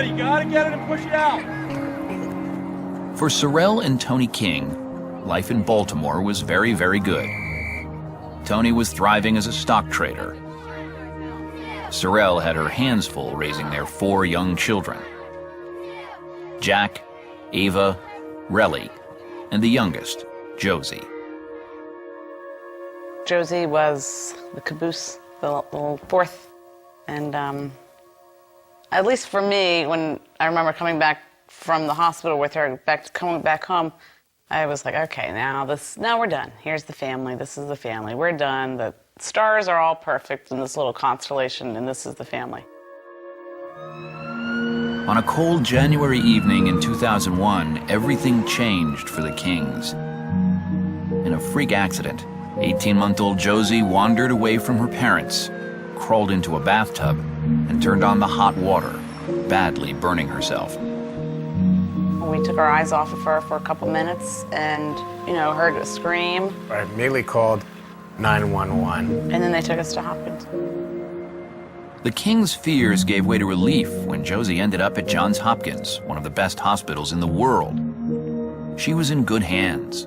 head. You gotta get it and push it out. For Sorrel and Tony King, life in Baltimore was very, very good. Tony was thriving as a stock trader. Sorrel had her hands full raising their 4 young children: Jack, Ava, Relly, and the youngest, Josie. Josie was the caboose, the little fourth. And at least for me, when I remember coming back from the hospital with her, coming back home, I was like, okay, now we're done. Here's the family. This is the family. We're done. The stars are all perfect in this little constellation, and this is the family. On a cold January evening in 2001, everything changed for the Kings. In a freak accident, 18-month-old Josie wandered away from her parents, crawled into a bathtub, and turned on the hot water, badly burning herself. We took our eyes off of her for a couple minutes and, heard a scream. I immediately called 911. And then they took us to Hopkins. The Kings' fears gave way to relief when Josie ended up at Johns Hopkins, one of the best hospitals in the world. She was in good hands.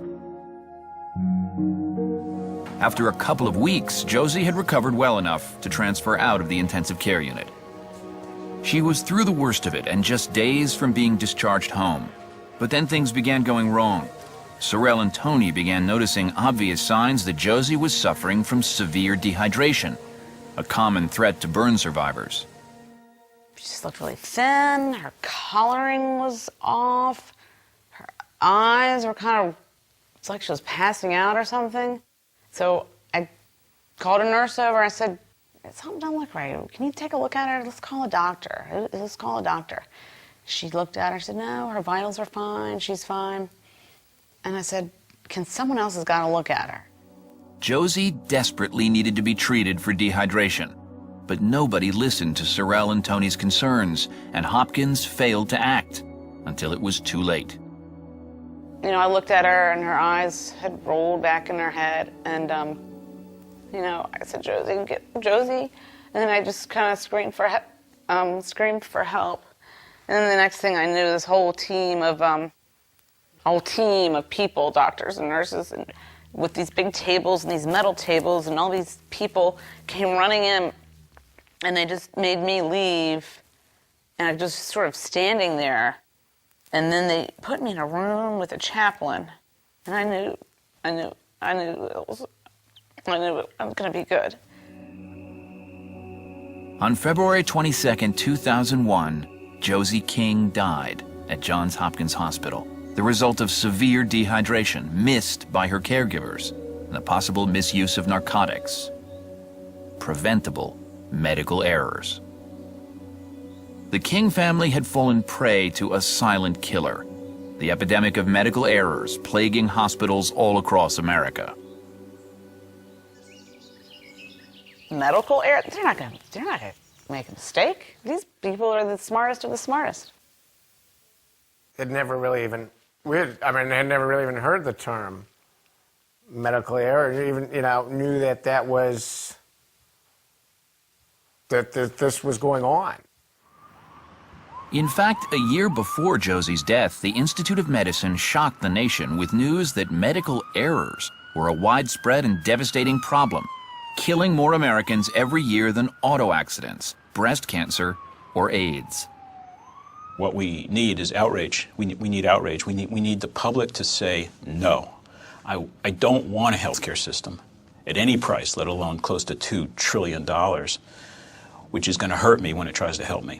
After a couple of weeks, Josie had recovered well enough to transfer out of the intensive care unit. She was through the worst of it and just days from being discharged home. But then things began going wrong. Sorrel and Tony began noticing obvious signs that Josie was suffering from severe dehydration, a common threat to burn survivors. She just looked really thin. Her coloring was off. Her eyes were it's like she was passing out or something. So I called a nurse over. I said, something don't look right. Can you take a look at her? Let's call a doctor. Let's call a doctor. She looked at her and said, no, her vitals are fine. She's fine. And I said, someone else has got to look at her. Josie desperately needed to be treated for dehydration, but nobody listened to Sorrel and Tony's concerns, and Hopkins failed to act until it was too late. I looked at her and her eyes had rolled back in her head, and I said, Josie, and then I just kind of screamed for help. And then the next thing I knew, this whole team of people, doctors and nurses, and with these big tables and these metal tables, and all these people came running in, and they just made me leave, and I just sort of standing there, and then they put me in a room with a chaplain, and I knew it was going to be good. On February 22nd, 2001, Josie King died at Johns Hopkins Hospital, the result of severe dehydration missed by her caregivers and the possible misuse of narcotics. Preventable medical errors. The King family had fallen prey to a silent killer, the epidemic of medical errors plaguing hospitals all across America. Medical error? They're not gonna make a mistake. These people are the smartest of the smartest. It never really even, I had never really even heard the term medical error, or even, knew that this was going on. In fact, a year before Josie's death, the Institute of Medicine shocked the nation with news that medical errors were a widespread and devastating problem, killing more Americans every year than auto accidents, breast cancer, or AIDS. What we need is outrage. We need outrage. We need the public to say, no, I don't want a healthcare system at any price, let alone close to $2 trillion, which is going to hurt me when it tries to help me.